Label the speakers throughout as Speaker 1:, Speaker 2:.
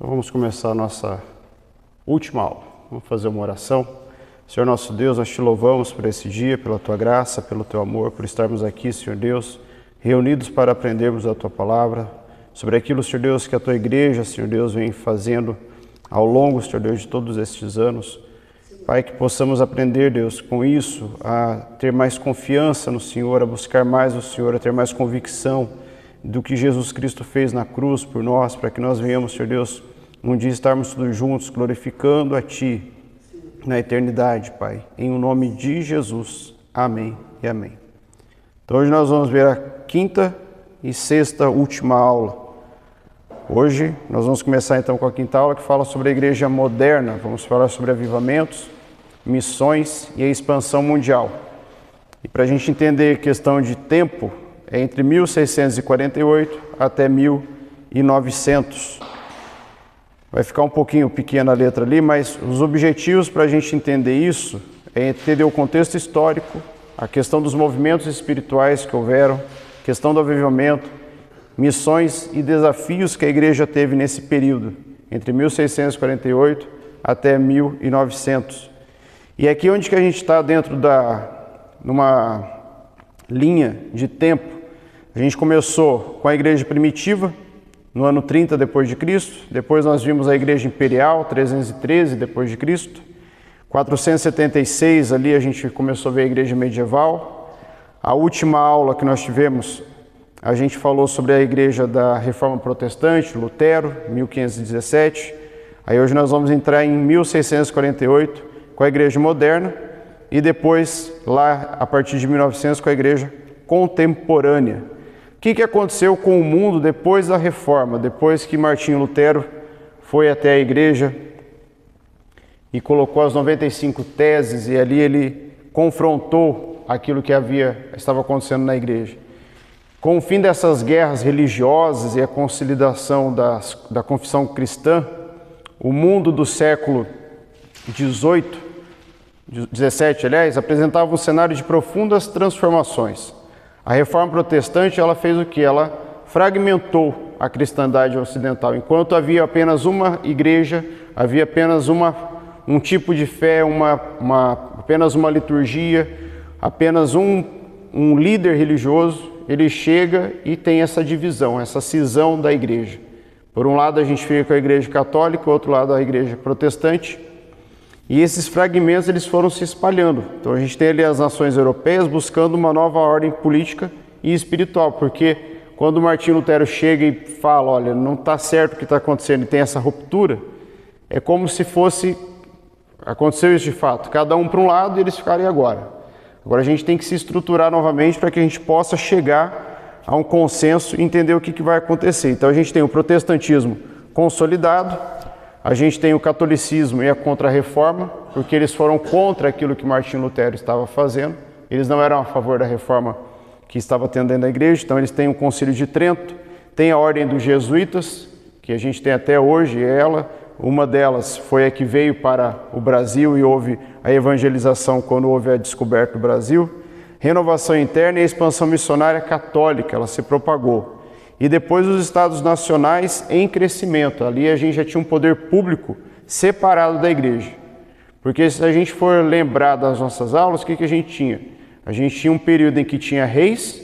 Speaker 1: Então vamos começar a nossa última aula. Vamos fazer uma oração. Senhor nosso Deus, nós te louvamos por esse dia, pela tua graça, pelo teu amor, por estarmos aqui, Senhor Deus, reunidos para aprendermos a tua palavra, sobre aquilo, Senhor Deus, que a tua igreja, Senhor Deus, vem fazendo ao longo, Senhor Deus, de todos estes anos. Pai, que possamos aprender, Deus, com isso, a ter mais confiança no Senhor, a buscar mais o Senhor, a ter mais convicção do que Jesus Cristo fez na cruz por nós, para que nós venhamos, Senhor Deus, um dia estarmos todos juntos, glorificando a Ti na eternidade, Pai. Em o nome de Jesus. Amém e amém. Então hoje nós vamos ver a quinta e sexta última aula. Hoje nós vamos começar então com a quinta aula, que fala sobre a igreja moderna. Vamos falar sobre avivamentos, missões e a expansão mundial. E para a gente entender questão de tempo, é entre 1648 até 1900. Vai ficar um pouquinho pequena a letra ali, mas os objetivos para a gente entender isso é entender o contexto histórico, a questão dos movimentos espirituais que houveram, questão do avivamento, missões e desafios que a igreja teve nesse período, entre 1648 até 1900. E aqui onde que a gente está dentro numa linha de tempo, a gente começou com a igreja primitiva, no ano 30 depois de Cristo, depois nós vimos a igreja imperial, 313 depois de Cristo, 476 ali a gente começou a ver a igreja medieval. A última aula que nós tivemos, a gente falou sobre a igreja da Reforma Protestante, Lutero, 1517. Aí hoje nós vamos entrar em 1648 com a igreja moderna e depois lá a partir de 1900 com a igreja contemporânea. O que aconteceu com o mundo depois da Reforma, depois que Martinho Lutero foi até a igreja e colocou as 95 teses e ali ele confrontou aquilo que estava acontecendo na igreja. Com o fim dessas guerras religiosas e a consolidação da confissão cristã, o mundo do século XVII, apresentava um cenário de profundas transformações. A Reforma Protestante, ela fez o quê? Ela fragmentou a cristandade ocidental. Enquanto havia apenas uma igreja, havia apenas um tipo de fé, apenas uma liturgia, apenas um líder religioso, ele chega e tem essa divisão, essa cisão da igreja. Por um lado a gente fica com a igreja católica, do outro lado a igreja protestante. E esses fragmentos eles foram se espalhando. Então a gente tem ali as nações europeias buscando uma nova ordem política e espiritual, porque quando Martinho Lutero chega e fala, olha, não está certo o que está acontecendo e tem essa ruptura, é como se aconteceu isso de fato, cada um para um lado e eles ficaram agora. Agora a gente tem que se estruturar novamente para que a gente possa chegar a um consenso e entender o que vai acontecer. Então a gente tem o protestantismo consolidado, a gente tem o catolicismo e a contra-reforma, porque eles foram contra aquilo que Martinho Lutero estava fazendo. Eles não eram a favor da reforma que estava tendo dentro da igreja, então eles têm o Concílio de Trento, tem a Ordem dos Jesuítas, que a gente tem até hoje, uma delas foi a que veio para o Brasil e houve a evangelização quando houve a descoberta do Brasil. Renovação interna e a expansão missionária católica, ela se propagou. E depois os estados nacionais em crescimento. Ali a gente já tinha um poder público separado da igreja. Porque se a gente for lembrar das nossas aulas, o que a gente tinha? A gente tinha um período em que tinha reis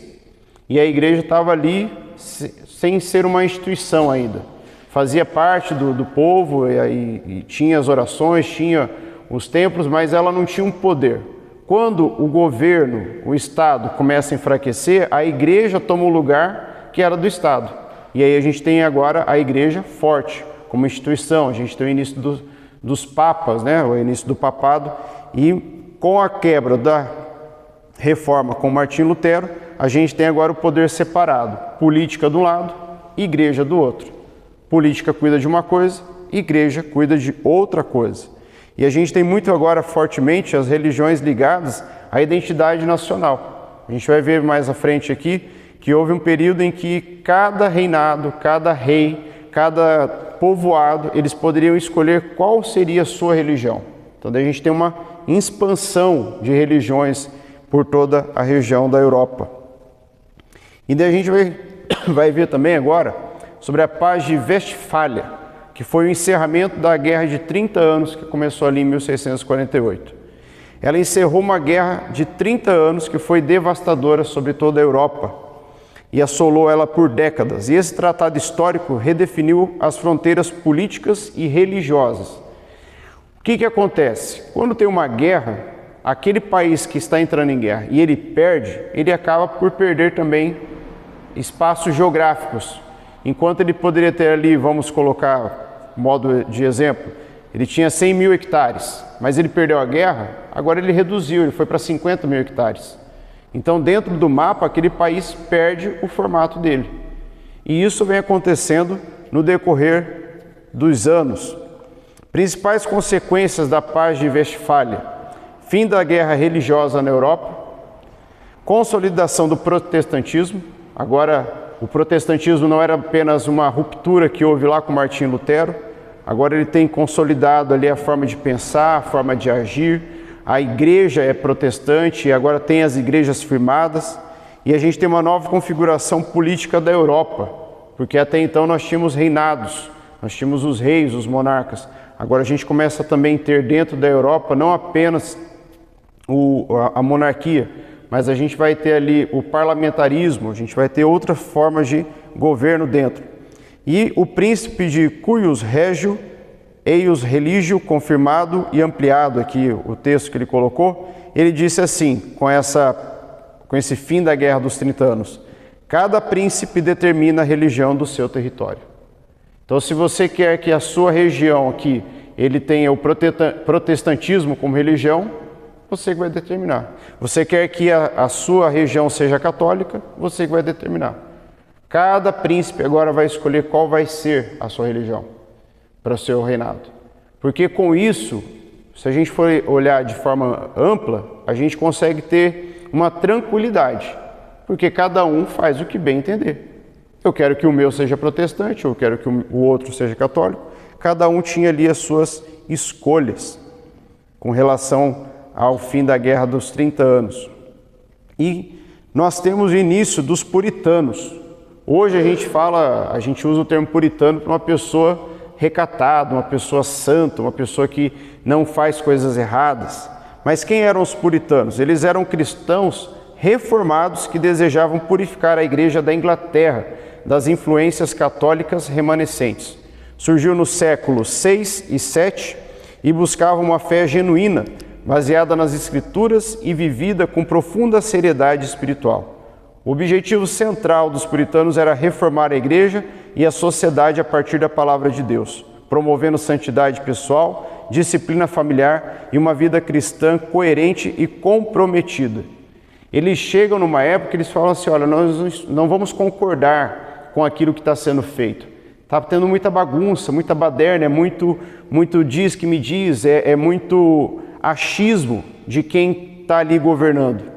Speaker 1: e a igreja estava ali sem ser uma instituição ainda. Fazia parte do povo e tinha as orações, tinha os templos, mas ela não tinha um poder. Quando o governo, o Estado começa a enfraquecer, a igreja toma o lugar que era do Estado. E aí a gente tem agora a igreja forte, como instituição. A gente tem o início dos papas, o início do papado. E com a quebra da reforma com Martinho Lutero, a gente tem agora o poder separado. Política de um lado, igreja do outro. Política cuida de uma coisa, igreja cuida de outra coisa. E a gente tem muito agora, fortemente, as religiões ligadas à identidade nacional. A gente vai ver mais à frente aqui que houve um período em que cada reinado, cada rei, cada povoado, eles poderiam escolher qual seria a sua religião. Então daí a gente tem uma expansão de religiões por toda a região da Europa. E daí a gente vai ver também agora sobre a paz de Westfália, que foi o encerramento da Guerra de 30 anos, que começou ali em 1648. Ela encerrou uma guerra de 30 anos que foi devastadora sobre toda a Europa e assolou ela por décadas. E esse tratado histórico redefiniu as fronteiras políticas e religiosas. O que acontece? Quando tem uma guerra, aquele país que está entrando em guerra e ele perde, ele acaba por perder também espaços geográficos. Enquanto ele poderia ter ali, vamos colocar modo de exemplo, ele tinha 100 mil hectares, mas ele perdeu a guerra, agora ele reduziu, ele foi para 50 mil hectares. Então, dentro do mapa, aquele país perde o formato dele. E isso vem acontecendo no decorrer dos anos. Principais consequências da Paz de Westfália: fim da guerra religiosa na Europa, consolidação do protestantismo. Agora, o protestantismo não era apenas uma ruptura que houve lá com Martinho Lutero, agora ele tem consolidado ali a forma de pensar, a forma de agir. A igreja é protestante e agora tem as igrejas firmadas, e a gente tem uma nova configuração política da Europa, porque até então nós tínhamos reinados, nós tínhamos os reis, os monarcas. Agora a gente começa também a ter dentro da Europa não apenas a monarquia, mas a gente vai ter ali o parlamentarismo, a gente vai ter outras formas de governo dentro. E o príncipe de cuius regio, eius religio, confirmado e ampliado, aqui o texto que ele colocou, ele disse assim, com esse fim da Guerra dos 30 anos, cada príncipe determina a religião do seu território. Então, se você quer que a sua região aqui, ele tenha o protestantismo como religião, você que vai determinar. Você quer que a sua região seja católica, você que vai determinar. Cada príncipe agora vai escolher qual vai ser a sua religião para o seu reinado. Porque com isso, se a gente for olhar de forma ampla, a gente consegue ter uma tranquilidade, porque cada um faz o que bem entender. Eu quero que o meu seja protestante, eu quero que o outro seja católico. Cada um tinha ali as suas escolhas com relação ao fim da Guerra dos 30 anos. E nós temos o início dos puritanos. Hoje a gente usa o termo puritano para uma pessoa recatada, uma pessoa santa, uma pessoa que não faz coisas erradas. Mas quem eram os puritanos? Eles eram cristãos reformados que desejavam purificar a igreja da Inglaterra das influências católicas remanescentes. Surgiu no século 6 e 7 e buscavam uma fé genuína, baseada nas escrituras e vivida com profunda seriedade espiritual. O objetivo central dos puritanos era reformar a igreja e a sociedade a partir da palavra de Deus, promovendo santidade pessoal, disciplina familiar e uma vida cristã coerente e comprometida. Eles chegam numa época que eles falam assim, olha, nós não vamos concordar com aquilo que está sendo feito. Está tendo muita bagunça, muita baderna, é muito diz que me diz, é muito achismo de quem está ali governando.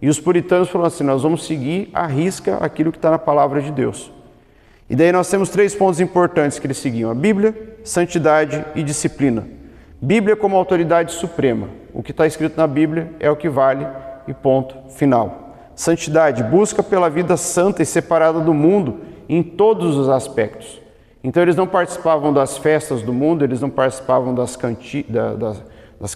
Speaker 1: E os puritanos falaram assim, nós vamos seguir à risca aquilo que está na palavra de Deus. E daí nós temos 3 pontos importantes que eles seguiam: a Bíblia, santidade e disciplina. Bíblia como autoridade suprema. O que está escrito na Bíblia é o que vale e ponto final. Santidade, busca pela vida santa e separada do mundo em todos os aspectos. Então eles não participavam das festas do mundo, eles não participavam das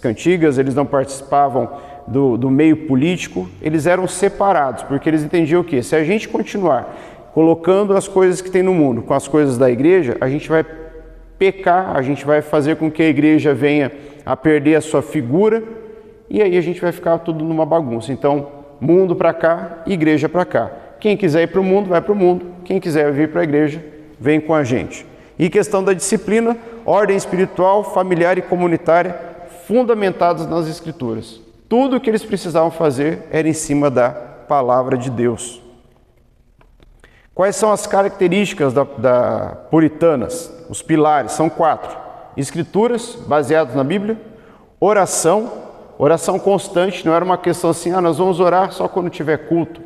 Speaker 1: cantigas, eles não participavam do meio político, eles eram separados, porque eles entendiam o quê? Se a gente continuar colocando as coisas que tem no mundo com as coisas da igreja, a gente vai pecar, a gente vai fazer com que a igreja venha a perder a sua figura, e aí a gente vai ficar tudo numa bagunça. Então, mundo para cá, igreja para cá. Quem quiser ir para o mundo, vai para o mundo. Quem quiser vir para a igreja, vem com a gente. E questão da disciplina, ordem espiritual, familiar e comunitária, fundamentados nas Escrituras. Tudo o que eles precisavam fazer era em cima da palavra de Deus. Quais são as características da puritanas? Os pilares, são 4. Escrituras, baseadas na Bíblia. Oração constante, não era uma questão assim, nós vamos orar só quando tiver culto.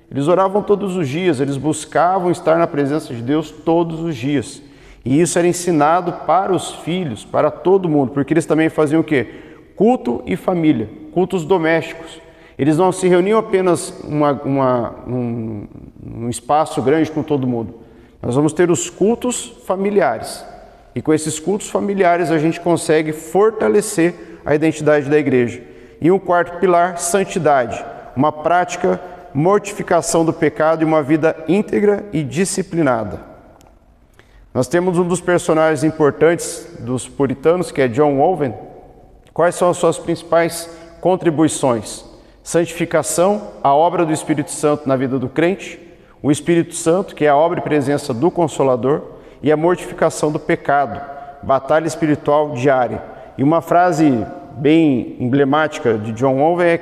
Speaker 1: Eles oravam todos os dias, eles buscavam estar na presença de Deus todos os dias. E isso era ensinado para os filhos, para todo mundo, porque eles também faziam o quê? Culto e família, cultos domésticos. Eles não se reuniam apenas num espaço grande com todo mundo. Nós vamos ter os cultos familiares. E com esses cultos familiares a gente consegue fortalecer a identidade da igreja. E um quarto pilar, santidade, uma prática, mortificação do pecado e uma vida íntegra e disciplinada. Nós temos um dos personagens importantes dos puritanos, que é John Owen. Quais são as suas principais contribuições? Santificação, a obra do Espírito Santo na vida do crente, o Espírito Santo, que é a obra e presença do Consolador, e a mortificação do pecado, batalha espiritual diária. E uma frase bem emblemática de John Owen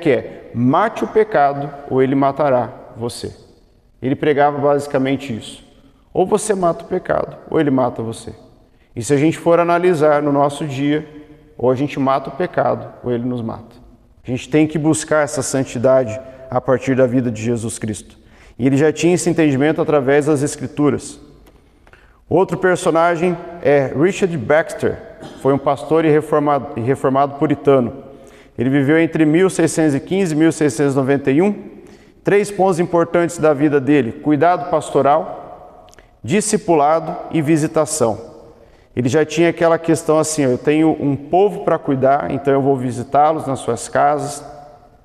Speaker 1: mate o pecado ou ele matará você. Ele pregava basicamente isso. Ou você mata o pecado ou ele mata você. E se a gente for analisar no nosso dia, ou a gente mata o pecado ou ele nos mata. A gente tem que buscar essa santidade a partir da vida de Jesus Cristo. E ele já tinha esse entendimento através das Escrituras. Outro personagem é Richard Baxter, foi um pastor e reformado puritano. Ele viveu entre 1615 e 1691. 3 pontos importantes da vida dele: cuidado pastoral, discipulado e visitação. Ele já tinha aquela questão assim: eu tenho um povo para cuidar, então eu vou visitá-los nas suas casas,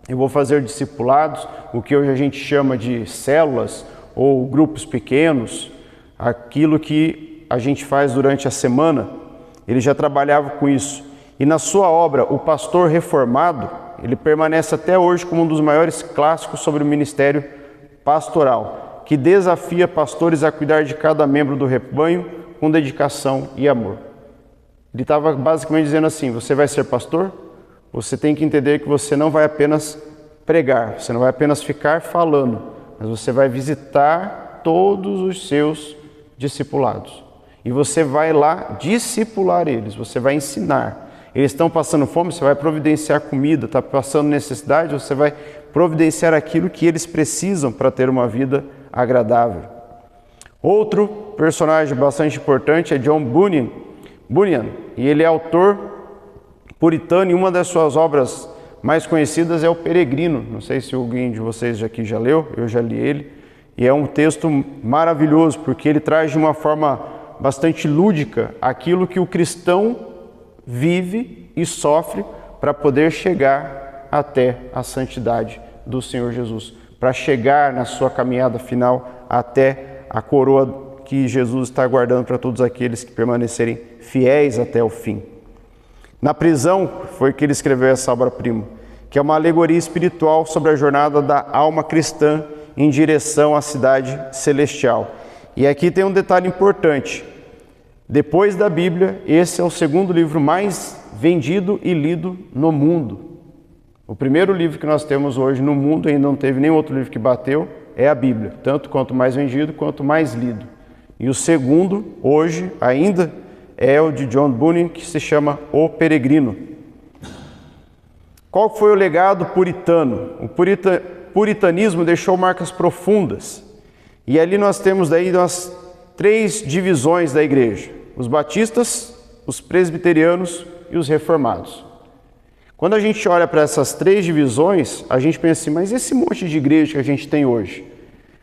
Speaker 1: eu vou fazer discipulados, o que hoje a gente chama de células ou grupos pequenos, aquilo que a gente faz durante a semana. Ele já trabalhava com isso. E na sua obra, O Pastor Reformado, ele permanece até hoje como um dos maiores clássicos sobre o ministério pastoral, que desafia pastores a cuidar de cada membro do rebanho com dedicação e amor. Ele estava basicamente dizendo assim: você vai ser pastor? Você tem que entender que você não vai apenas pregar, você não vai apenas ficar falando, mas você vai visitar todos os seus discipulados. E você vai lá discipular eles, você vai ensinar. Eles estão passando fome, você vai providenciar comida. Está passando necessidade, você vai providenciar aquilo que eles precisam para ter uma vida agradável. Outro personagem bastante importante é John Bunyan, e ele é autor puritano, e uma das suas obras mais conhecidas é O Peregrino. Não sei se alguém de vocês aqui já leu, eu já li ele, e é um texto maravilhoso, porque ele traz de uma forma bastante lúdica aquilo que o cristão vive e sofre para poder chegar até a santidade do Senhor Jesus, para chegar na sua caminhada final até a coroa que Jesus está aguardando para todos aqueles que permanecerem fiéis até o fim. Na prisão foi que ele escreveu essa obra-prima, que é uma alegoria espiritual sobre a jornada da alma cristã em direção à cidade celestial. E aqui tem um detalhe importante: depois da Bíblia, esse é o segundo livro mais vendido e lido no mundo. O primeiro livro que nós temos hoje no mundo, ainda não teve nenhum outro livro que bateu, é a Bíblia, tanto quanto mais vendido, quanto mais lido. E o segundo, hoje, ainda, é o de John Bunyan, que se chama O Peregrino. Qual foi o legado puritano? O puritanismo deixou marcas profundas. E ali nós temos daí as 3 divisões da igreja: os batistas, os presbiterianos e os reformados. Quando a gente olha para essas 3 divisões, a gente pensa assim: mas esse monte de igreja que a gente tem hoje?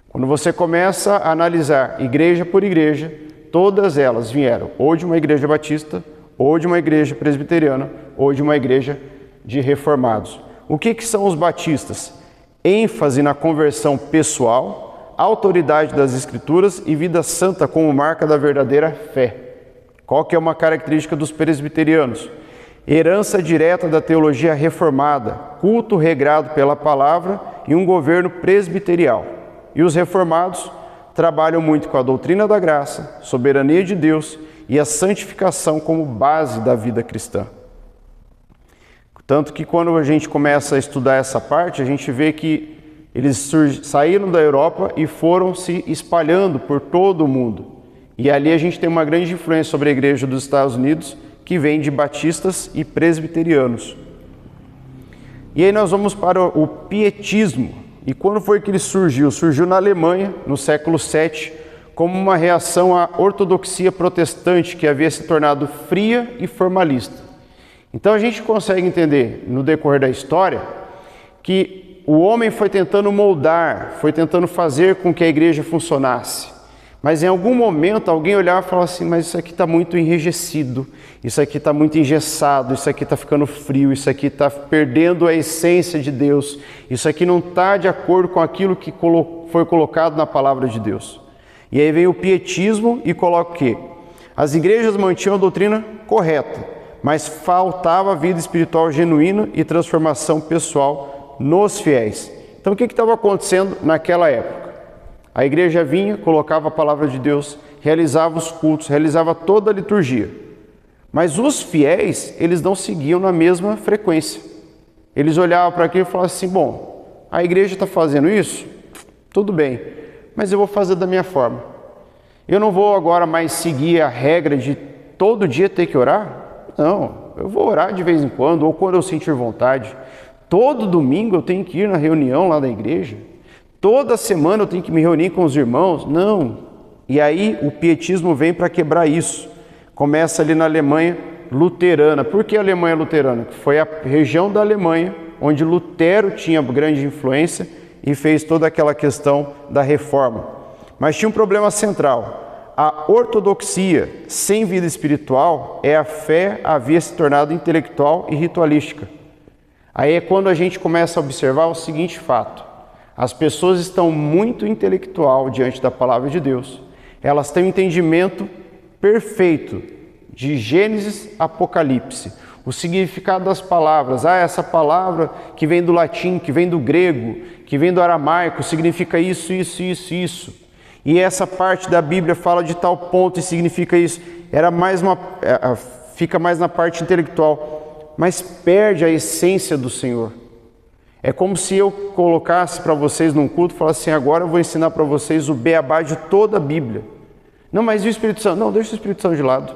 Speaker 1: Quando você começa a analisar igreja por igreja, todas elas vieram ou de uma igreja batista, ou de uma igreja presbiteriana, ou de uma igreja de reformados. O que são os batistas? ênfase na conversão pessoal, autoridade das Escrituras e vida santa como marca da verdadeira fé. Qual que é uma característica dos presbiterianos? Herança direta da teologia reformada, culto regrado pela palavra e um governo presbiterial. E os reformados trabalham muito com a doutrina da graça, soberania de Deus e a santificação como base da vida cristã. Tanto que quando a gente começa a estudar essa parte, a gente vê que eles saíram da Europa e foram se espalhando por todo o mundo. E ali a gente tem uma grande influência sobre a igreja dos Estados Unidos, que vem de batistas e presbiterianos. E aí nós vamos para o pietismo. E quando foi que ele surgiu? Surgiu na Alemanha, no século VII, como uma reação à ortodoxia protestante, que havia se tornado fria e formalista. Então a gente consegue entender, no decorrer da história, que o homem foi tentando moldar, foi tentando fazer com que a igreja funcionasse. Mas em algum momento alguém olhava e falava assim, mas isso aqui está muito enrijecido, isso aqui está muito engessado, isso aqui está ficando frio, isso aqui está perdendo a essência de Deus, isso aqui não está de acordo com aquilo que foi colocado na palavra de Deus. E aí vem o pietismo e coloca o quê? As igrejas mantinham a doutrina correta, mas faltava vida espiritual genuína e transformação pessoal nos fiéis. Então o que estava acontecendo naquela época? A igreja vinha, colocava a palavra de Deus, realizava os cultos, realizava toda a liturgia. Mas os fiéis, eles não seguiam na mesma frequência. Eles olhavam para aquilo e falavam assim, bom, a igreja está fazendo isso? Tudo bem, mas eu vou fazer da minha forma. Eu não vou agora mais seguir a regra de todo dia ter que orar? Não, eu vou orar de vez em quando, ou quando eu sentir vontade. Todo domingo eu tenho que ir na reunião lá da igreja. Toda semana eu tenho que me reunir com os irmãos? Não. E aí o pietismo vem para quebrar isso. Começa ali na Alemanha luterana. Por que a Alemanha luterana? Foi a região da Alemanha onde Lutero tinha grande influência e fez toda aquela questão da reforma. Mas tinha um problema central. A ortodoxia sem vida espiritual é a fé havia se tornado intelectual e ritualística. Aí é quando a gente começa a observar o seguinte fato. As pessoas estão muito intelectual diante da palavra de Deus. Elas têm um entendimento perfeito de Gênesis, Apocalipse. O significado das palavras. Essa palavra que vem do latim, que vem do grego, que vem do aramaico, significa isso, isso, isso, isso. E essa parte da Bíblia fala de tal ponto e significa isso. Fica mais na parte intelectual, mas perde a essência do Senhor. É como se eu colocasse para vocês num culto e falasse assim, agora eu vou ensinar para vocês o beabá de toda a Bíblia. Não, mas e o Espírito Santo? Não, deixa o Espírito Santo de lado.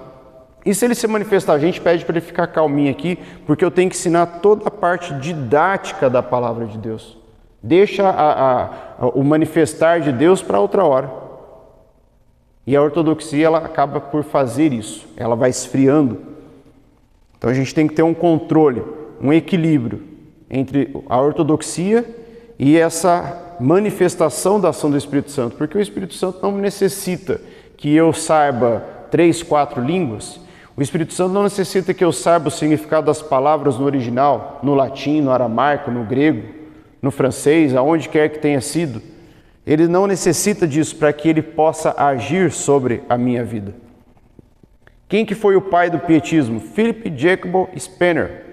Speaker 1: E se ele se manifestar, a gente pede para ele ficar calminho aqui, porque eu tenho que ensinar toda a parte didática da palavra de Deus. Deixa o manifestar de Deus para outra hora. E a ortodoxia, ela acaba por fazer isso. Ela vai esfriando. Então a gente tem que ter um controle, um equilíbrio entre a ortodoxia e essa manifestação da ação do Espírito Santo. Porque o Espírito Santo não necessita que eu saiba 3, 4 línguas. O Espírito Santo não necessita que eu saiba o significado das palavras no original, no latim, no aramaico, no grego, no francês, aonde quer que tenha sido. Ele não necessita disso para que ele possa agir sobre a minha vida. Quem que foi o pai do pietismo? Philip Jacob Spener.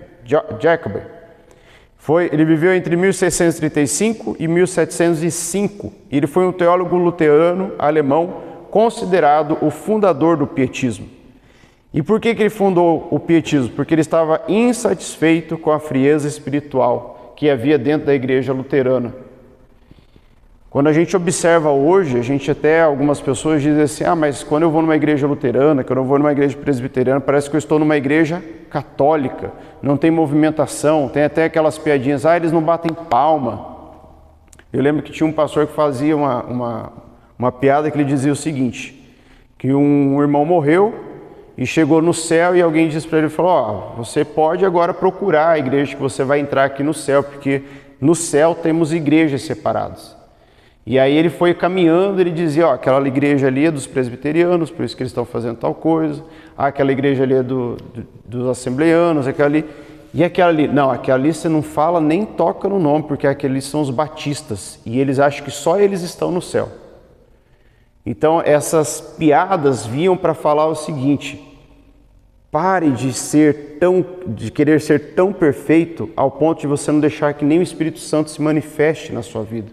Speaker 1: Ele viveu entre 1635 e 1705. Ele foi um teólogo luterano alemão considerado o fundador do pietismo. E por que ele fundou o pietismo? Porque ele estava insatisfeito com a frieza espiritual que havia dentro da igreja luterana. Quando a gente observa hoje, algumas pessoas dizem assim, mas quando eu vou numa igreja luterana, quando eu vou numa igreja presbiteriana, parece que eu estou numa igreja católica, não tem movimentação, tem até aquelas piadinhas, eles não batem palma. Eu lembro que tinha um pastor que fazia uma piada que ele dizia o seguinte, que um irmão morreu e chegou no céu e alguém disse para ele, você pode agora procurar a igreja que você vai entrar aqui no céu, porque no céu temos igrejas separadas. E aí ele foi caminhando, ele dizia, aquela igreja ali é dos presbiterianos, por isso que eles estão fazendo tal coisa. Aquela igreja ali é dos assembleanos, aquela ali. E aquela ali? Não, aquela ali você não fala nem toca no nome, porque aqueles são os batistas. E eles acham que só eles estão no céu. Então essas piadas vinham para falar o seguinte, pare de querer ser tão perfeito ao ponto de você não deixar que nem o Espírito Santo se manifeste na sua vida.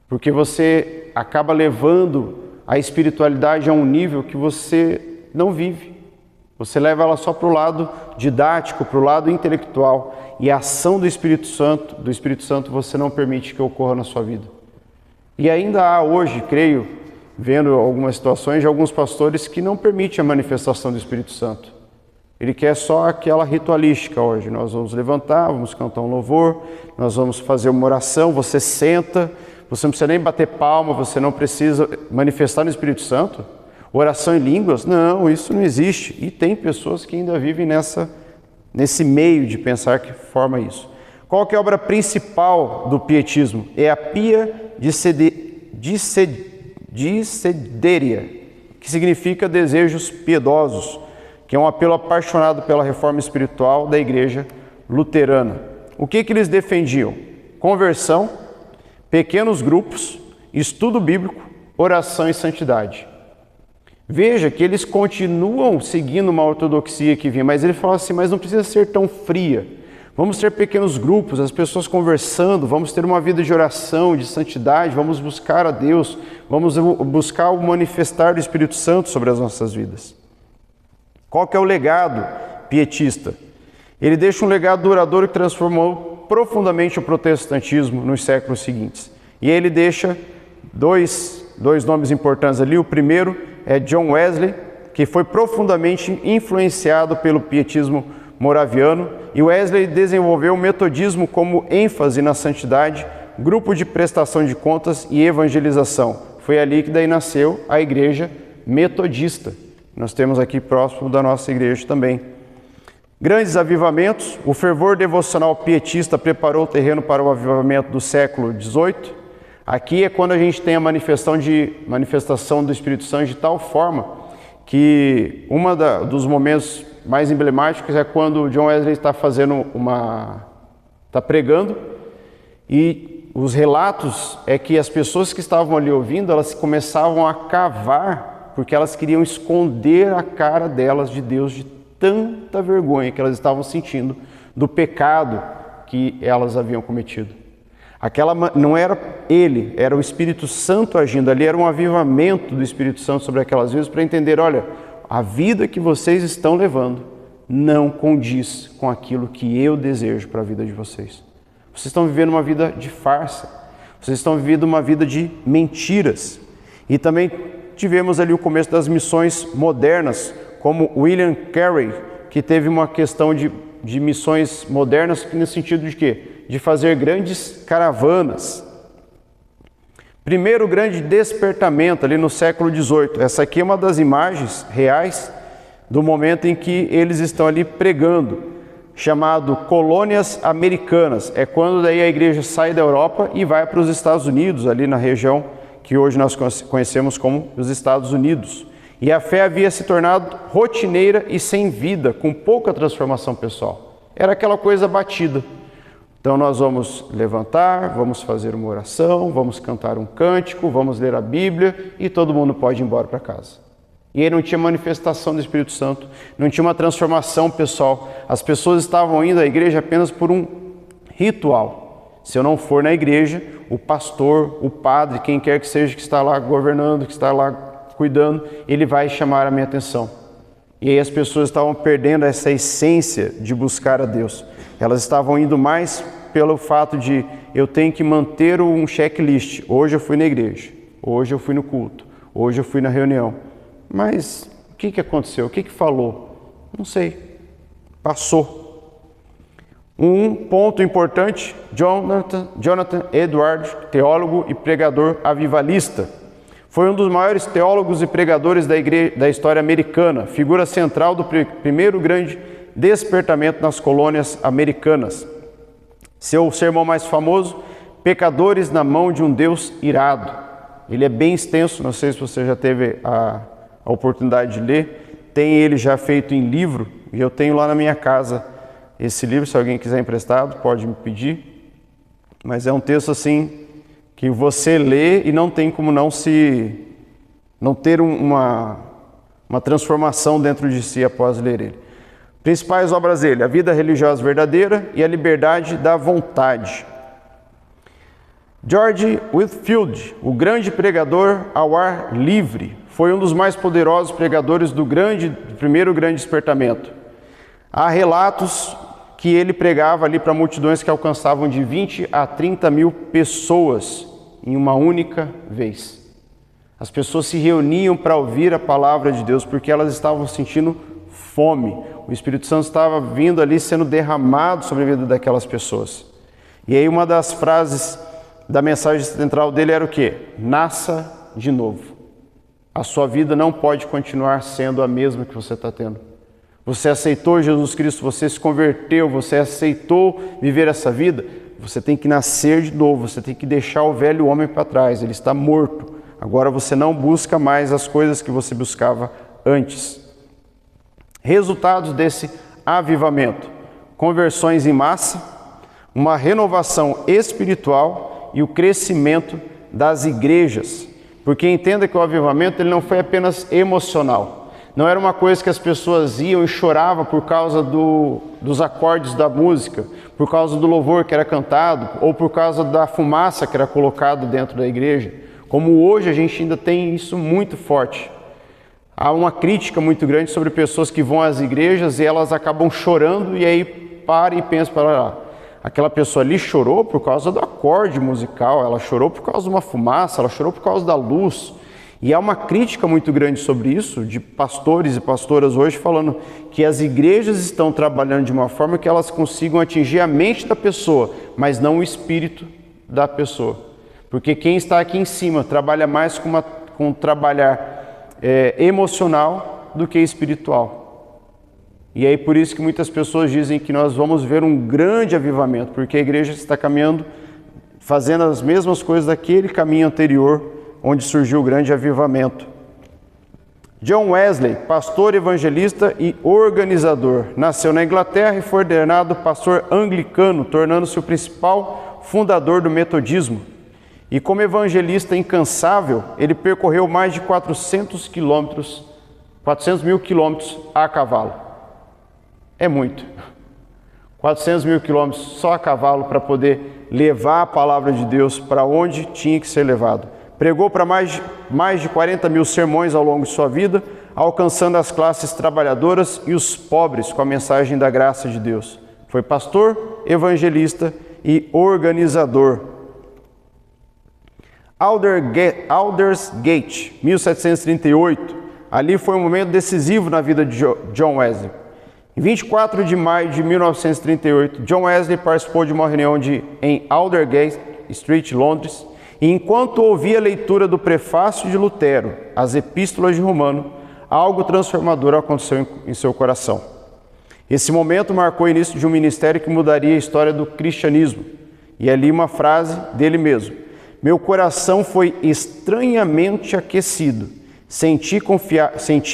Speaker 1: Porque você acaba levando a espiritualidade a um nível que você não vive. Você leva ela só para o lado didático, para o lado intelectual. E a ação do Espírito Santo você não permite que ocorra na sua vida. E ainda há hoje, creio, vendo algumas situações de alguns pastores que não permitem a manifestação do Espírito Santo. Ele quer só aquela ritualística hoje. Nós vamos levantar, vamos cantar um louvor, nós vamos fazer uma oração, você senta... Você não precisa nem bater palma, você não precisa manifestar no Espírito Santo. Oração em línguas? Não, isso não existe. E tem pessoas que ainda vivem nesse meio de pensar que forma isso. Qual que é a obra principal do pietismo? É a Pia desideria, que significa desejos piedosos, que é um apelo apaixonado pela reforma espiritual da igreja luterana. O que eles defendiam? Conversão, pequenos grupos, estudo bíblico, oração e santidade. Veja que eles continuam seguindo uma ortodoxia que vinha, mas ele fala assim, mas não precisa ser tão fria. Vamos ter pequenos grupos, as pessoas conversando, vamos ter uma vida de oração, de santidade, vamos buscar a Deus, vamos buscar o manifestar do Espírito Santo sobre as nossas vidas. Qual que é o legado pietista? Ele deixa um legado duradouro que transformou profundamente o protestantismo nos séculos seguintes. E ele deixa dois nomes importantes ali. O primeiro é John Wesley, que foi profundamente influenciado pelo pietismo moraviano, e Wesley desenvolveu o metodismo como ênfase na santidade, grupo de prestação de contas e evangelização. Foi ali que daí nasceu a igreja metodista. Nós temos aqui próximo da nossa igreja também. Grandes avivamentos, o fervor devocional pietista preparou o terreno para o avivamento do século XVIII. Aqui é quando a gente tem a manifestação do Espírito Santo de tal forma que dos momentos mais emblemáticos é quando John Wesley está pregando, e os relatos é que as pessoas que estavam ali ouvindo, elas começavam a cavar, porque elas queriam esconder a cara delas de Deus, de tanta vergonha que elas estavam sentindo do pecado que elas haviam cometido. Não era ele, era o Espírito Santo agindo ali, era um avivamento do Espírito Santo sobre aquelas vidas para entender, olha, a vida que vocês estão levando não condiz com aquilo que eu desejo para a vida de vocês. Vocês estão vivendo uma vida de farsa, vocês estão vivendo uma vida de mentiras. E também tivemos ali o começo das missões modernas, como William Carey, que teve uma questão de missões modernas no sentido de quê? De fazer grandes caravanas. Primeiro grande despertamento ali no século XVIII. Essa aqui é uma das imagens reais do momento em que eles estão ali pregando, chamado colônias americanas. É quando daí a igreja sai da Europa e vai para os Estados Unidos, ali na região que hoje nós conhecemos como os Estados Unidos. E a fé havia se tornado rotineira e sem vida, com pouca transformação pessoal. Era aquela coisa batida. Então nós vamos levantar, vamos fazer uma oração, vamos cantar um cântico, vamos ler a Bíblia e todo mundo pode ir embora para casa. E aí não tinha manifestação do Espírito Santo, não tinha uma transformação pessoal. As pessoas estavam indo à igreja apenas por um ritual. Se eu não for na igreja, o pastor, o padre, quem quer que seja que está lá governando, que está lá cuidando, ele vai chamar a minha atenção. E aí as pessoas estavam perdendo essa essência de buscar a Deus. Elas estavam indo mais pelo fato de eu tenho que manter um checklist. Hoje eu fui na igreja, hoje eu fui no culto, hoje eu fui na reunião. Mas o que aconteceu? O que falou? Não sei. Passou. Um ponto importante, Jonathan Edwards, teólogo e pregador avivalista. Foi um dos maiores teólogos e pregadores da história americana, figura central do primeiro grande despertamento nas colônias americanas. Seu sermão mais famoso, Pecadores na mão de um Deus irado. Ele é bem extenso, não sei se você já teve a oportunidade de ler. Tem ele já feito em livro, e eu tenho lá na minha casa esse livro, se alguém quiser emprestado, pode me pedir. Mas é um texto assim que você lê e não tem como não ter uma transformação dentro de si após ler ele. Principais obras dele: A Vida Religiosa Verdadeira e A Liberdade da Vontade. George Whitefield, o grande pregador ao ar livre, foi um dos mais poderosos pregadores do primeiro grande despertamento. Há relatos que ele pregava ali para multidões que alcançavam de 20 a 30 mil pessoas em uma única vez. As pessoas se reuniam para ouvir a palavra de Deus porque elas estavam sentindo fome. O Espírito Santo estava vindo ali, sendo derramado sobre a vida daquelas pessoas. E aí uma das frases da mensagem central dele era o quê? Nasça de novo. A sua vida não pode continuar sendo a mesma que você está tendo. Você aceitou Jesus Cristo, você se converteu, você aceitou viver essa vida, você tem que nascer de novo, você tem que deixar o velho homem para trás, ele está morto. Agora você não busca mais as coisas que você buscava antes. Resultados desse avivamento: conversões em massa, uma renovação espiritual e o crescimento das igrejas. Porque entenda que o avivamento ele não foi apenas emocional. Não era uma coisa que as pessoas iam e choravam por causa dos acordes da música, por causa do louvor que era cantado, ou por causa da fumaça que era colocada dentro da igreja. Como hoje a gente ainda tem isso muito forte. Há uma crítica muito grande sobre pessoas que vão às igrejas e elas acabam chorando e aí para e pensa para lá. Aquela pessoa ali chorou por causa do acorde musical, ela chorou por causa de uma fumaça, ela chorou por causa da luz. E há uma crítica muito grande sobre isso, de pastores e pastoras hoje falando que as igrejas estão trabalhando de uma forma que elas consigam atingir a mente da pessoa, mas não o espírito da pessoa. Porque quem está aqui em cima trabalha mais com trabalhar emocional do que espiritual. E aí por isso que muitas pessoas dizem que nós vamos ver um grande avivamento, porque a igreja está caminhando, fazendo as mesmas coisas daquele caminho anterior, onde surgiu o grande avivamento. John Wesley, pastor, evangelista e organizador, nasceu na Inglaterra e foi ordenado pastor anglicano, tornando-se o principal fundador do metodismo. E como evangelista incansável, ele percorreu mais de 400 mil quilômetros a cavalo. É muito. 400 mil quilômetros só a cavalo para poder levar a palavra de Deus para onde tinha que ser levado. Pregou para mais de 40 mil sermões ao longo de sua vida, alcançando as classes trabalhadoras e os pobres com a mensagem da graça de Deus. Foi pastor, evangelista e organizador. Aldersgate, 1738. Ali foi um momento decisivo na vida de John Wesley. Em 24 de maio de 1938, John Wesley participou de uma reunião em Aldersgate Street, Londres, e enquanto ouvia a leitura do prefácio de Lutero, as epístolas de Romano, algo transformador aconteceu em seu coração. Esse momento marcou o início de um ministério que mudaria a história do cristianismo. E ali uma frase dele mesmo: meu coração foi estranhamente aquecido, senti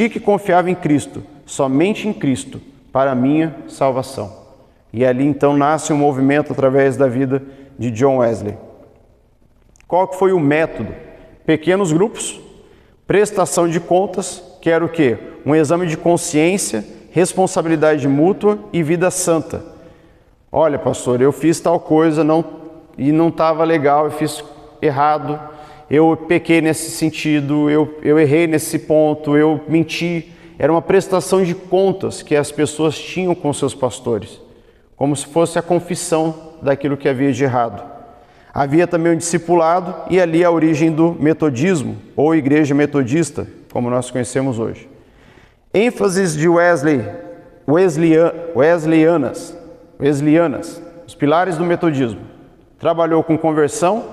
Speaker 1: que confiava em Cristo, somente em Cristo, para a minha salvação. E ali então nasce um movimento através da vida de John Wesley. Qual que foi o método? Pequenos grupos, prestação de contas, que era o quê? Um exame de consciência, responsabilidade mútua e vida santa. Olha, pastor, eu fiz tal coisa e não estava legal, eu fiz errado, eu pequei nesse sentido, eu errei nesse ponto, eu menti. Era uma prestação de contas que as pessoas tinham com seus pastores, como se fosse a confissão daquilo que havia de errado. Havia também um discipulado e ali a origem do metodismo, ou igreja metodista, como nós conhecemos hoje. ênfases de Wesleyanas, os pilares do metodismo. Trabalhou com conversão,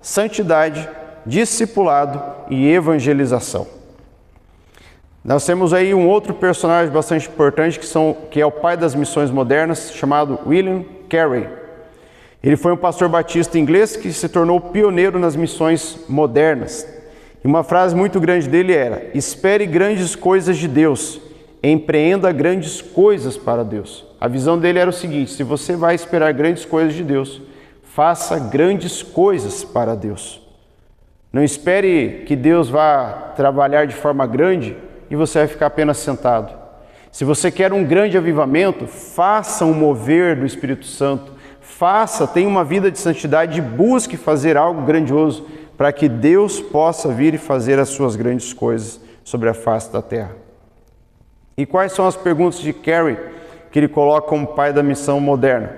Speaker 1: santidade, discipulado e evangelização. Nós temos aí um outro personagem bastante importante que é o pai das missões modernas, chamado William Carey. Ele foi um pastor batista inglês que se tornou pioneiro nas missões modernas. E uma frase muito grande dele era: espere grandes coisas de Deus, empreenda grandes coisas para Deus. A visão dele era o seguinte: se você vai esperar grandes coisas de Deus, faça grandes coisas para Deus. Não espere que Deus vá trabalhar de forma grande e você vai ficar apenas sentado. Se você quer um grande avivamento, faça um mover do Espírito Santo. Tenha uma vida de santidade e busque fazer algo grandioso para que Deus possa vir e fazer as suas grandes coisas sobre a face da terra. E quais são as perguntas de Carey que ele coloca como pai da missão moderna?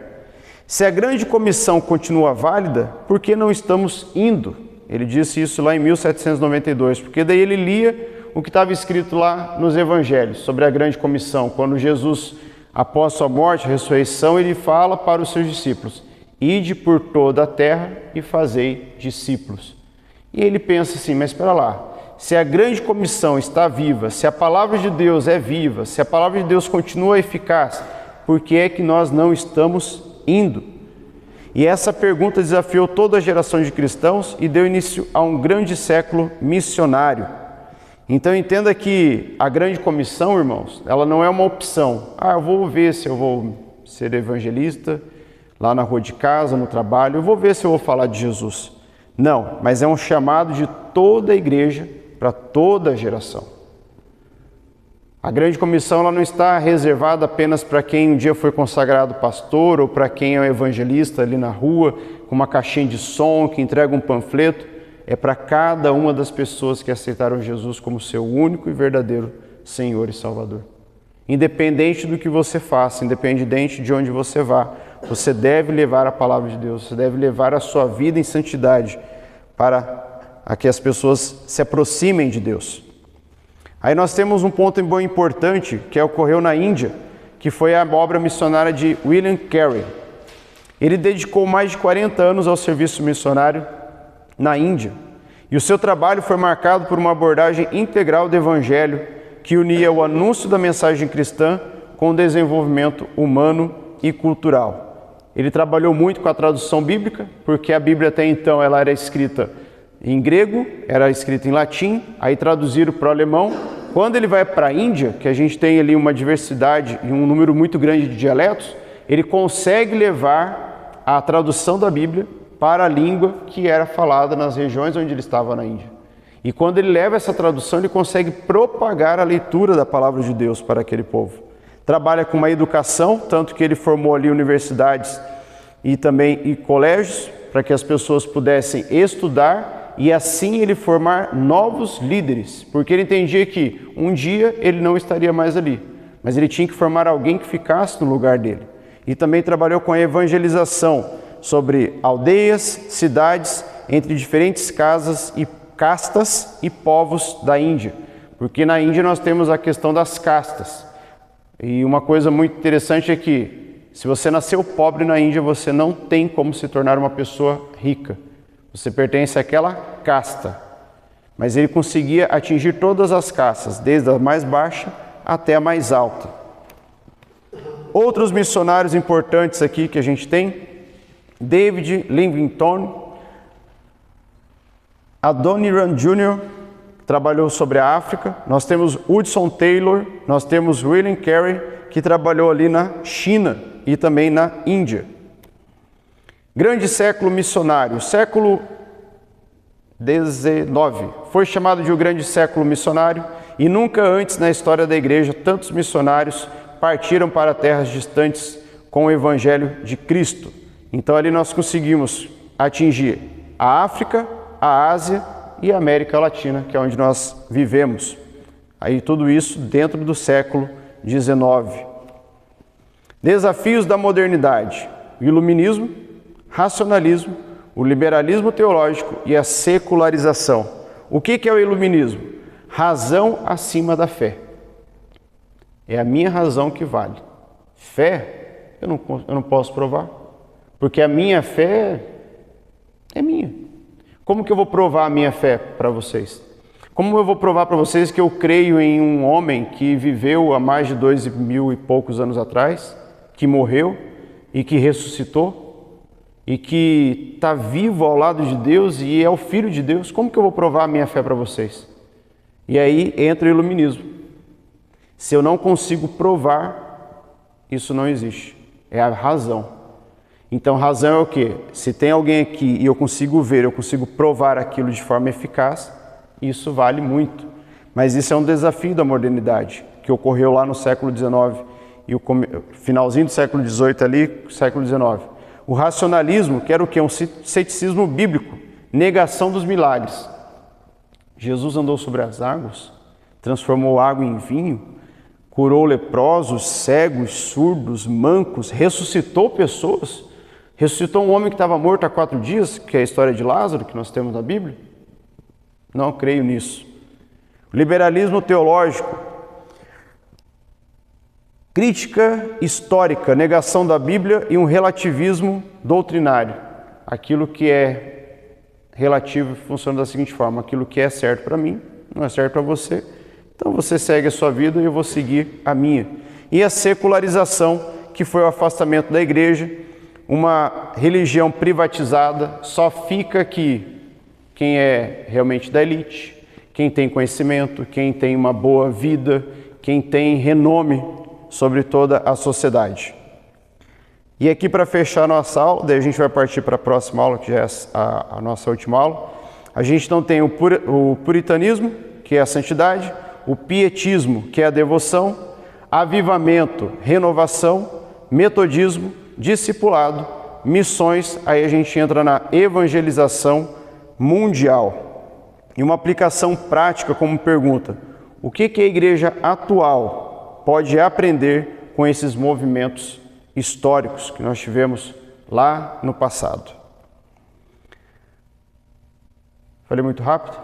Speaker 1: Se a grande comissão continua válida, por que não estamos indo? Ele disse isso lá em 1792, porque daí ele lia o que estava escrito lá nos evangelhos sobre a grande comissão, quando Jesus, após sua morte e ressurreição, ele fala para os seus discípulos: ide por toda a terra e fazei discípulos. E ele pensa assim: mas espera lá, se a grande comissão está viva, se a palavra de Deus é viva, se a palavra de Deus continua eficaz, por que é que nós não estamos indo? E essa pergunta desafiou toda a geração de cristãos e deu início a um grande século missionário. Então entenda que a grande comissão, irmãos, ela não é uma opção. Eu vou ver se eu vou ser evangelista lá na rua de casa, no trabalho, eu vou ver se eu vou falar de Jesus. Não, mas é um chamado de toda a igreja para toda a geração. A grande comissão ela não está reservada apenas para quem um dia foi consagrado pastor ou para quem é um evangelista ali na rua, com uma caixinha de som, que entrega um panfleto. É para cada uma das pessoas que aceitaram Jesus como seu único e verdadeiro Senhor e Salvador. Independente do que você faça, independente de onde você vá, você deve levar a palavra de Deus, você deve levar a sua vida em santidade para que as pessoas se aproximem de Deus. Aí nós temos um ponto bem importante que ocorreu na Índia, que foi a obra missionária de William Carey. Ele dedicou mais de 40 anos ao serviço missionário na Índia. E o seu trabalho foi marcado por uma abordagem integral do Evangelho que unia o anúncio da mensagem cristã com o desenvolvimento humano e cultural. Ele trabalhou muito com a tradução bíblica, porque a Bíblia até então ela era escrita em grego, era escrita em latim, aí traduziram para o alemão. Quando ele vai para a Índia, que a gente tem ali uma diversidade e um número muito grande de dialetos, ele consegue levar a tradução da Bíblia para a língua que era falada nas regiões onde ele estava na Índia. E quando ele leva essa tradução, ele consegue propagar a leitura da palavra de Deus para aquele povo. Trabalha com uma educação, tanto que ele formou ali universidades e também colégios, para que as pessoas pudessem estudar e assim ele formar novos líderes, porque ele entendia que um dia ele não estaria mais ali, mas ele tinha que formar alguém que ficasse no lugar dele. E também trabalhou com a evangelização sobre aldeias, cidades, entre diferentes castas e povos da Índia, porque na Índia nós temos a questão das castas. E uma coisa muito interessante é que se você nasceu pobre na Índia, você não tem como se tornar uma pessoa rica. Você pertence àquela casta. Mas ele conseguia atingir todas as castas, desde a mais baixa até a mais alta. Outros missionários importantes aqui que a gente tem, David Livingstone, Adoniram Jr., que trabalhou sobre a África. Nós temos Hudson Taylor, nós temos William Carey, que trabalhou ali na China e também na Índia. Grande século missionário, século XIX, foi chamado de o grande século missionário e nunca antes na história da igreja tantos missionários partiram para terras distantes com o evangelho de Cristo. Então ali nós conseguimos atingir a África, a Ásia e a América Latina, que é onde nós vivemos. Aí tudo isso dentro do século XIX. Desafios da modernidade, o iluminismo, racionalismo, o liberalismo teológico e a secularização. O que é o iluminismo? Razão acima da fé. É a minha razão que vale. Fé, eu não posso provar, porque a minha fé é minha. Como que eu vou provar a minha fé para vocês? Como eu vou provar para vocês que eu creio em um homem que viveu há mais de 2.000 e poucos anos atrás, que morreu e que ressuscitou? E que está vivo ao lado de Deus e é o Filho de Deus, como que eu vou provar a minha fé para vocês? E aí entra o iluminismo. Se eu não consigo provar, isso não existe. É a razão. Então, razão é o quê? Se tem alguém aqui e eu consigo ver, eu consigo provar aquilo de forma eficaz, isso vale muito. Mas isso é um desafio da modernidade, que ocorreu lá no século XIX e o finalzinho do século XVIII ali, século XIX. O racionalismo, que era o quê? Um ceticismo bíblico, negação dos milagres. Jesus andou sobre as águas, transformou água em vinho, curou leprosos, cegos, surdos, mancos, ressuscitou pessoas, ressuscitou um homem que estava morto há 4 dias, que é a história de Lázaro, que nós temos na Bíblia. Não creio nisso. O liberalismo teológico, crítica histórica, negação da Bíblia e um relativismo doutrinário. Aquilo que é relativo funciona da seguinte forma: aquilo que é certo para mim não é certo para você, então você segue a sua vida e eu vou seguir a minha. E a secularização, que foi o afastamento da igreja uma religião privatizada, só fica aqui quem é realmente da elite, quem tem conhecimento, quem tem uma boa vida, quem tem renome sobre toda a sociedade. E aqui, para fechar a nossa aula, daí a gente vai partir para a próxima aula, que já é a nossa última aula. A gente então tem o puritanismo, que é a santidade, o pietismo, que é a devoção, avivamento, renovação, metodismo, discipulado, missões, aí a gente entra na evangelização mundial. E uma aplicação prática como pergunta: o que a igreja atual pode aprender com esses movimentos históricos que nós tivemos lá no passado? Falei muito rápido?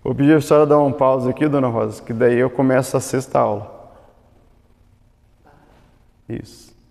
Speaker 1: Vou pedir a senhora dar um pause aqui, dona Rosa, que daí eu começo a sexta aula. Isso.